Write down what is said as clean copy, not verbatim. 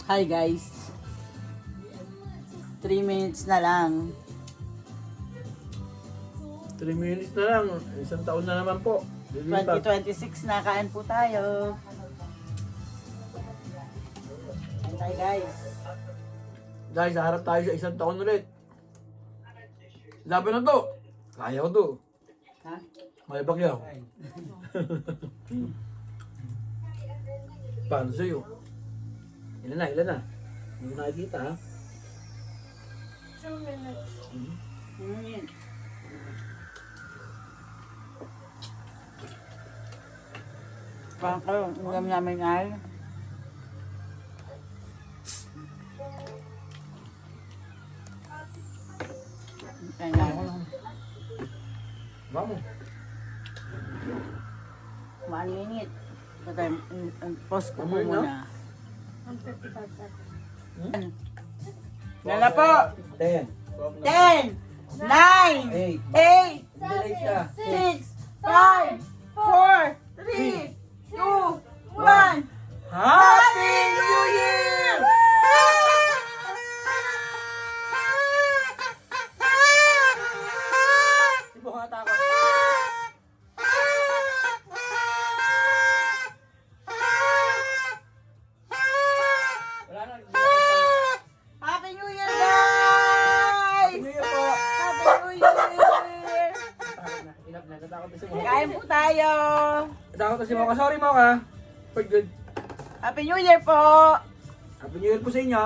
Hi guys. 3 minutes na lang. 3 minutes na lang. Isang taon na naman po. 2026 na, kain po tayo. Hi guys. Dahil harap tayo sa isang taon ulit. Laban na to. Kaya ko to. Ha? May bagyaw. Paano sa'yo? Ilan na, ilan na? Hindi ko nakikita ha? 2 minutes. Parang kayo, ulam namin ay. Ayan. Vamos. 1 minute. Post ko po Mamay na? muna. 155 seconds. Yan na po. 10. 10, 9, 8, 6, 5, 4, 3, 2, 1. Happy New Year! Di ba katakot? Wala na. Happy New Year, guys! Happy New Year po! Happy New Year! Takot na. Inap na. Natakot na si Mocha. Kain po tayo. Natakot na si Mocha. Sorry Mocha. Pag good. Happy New Year po! Happy New Year po sa inyo.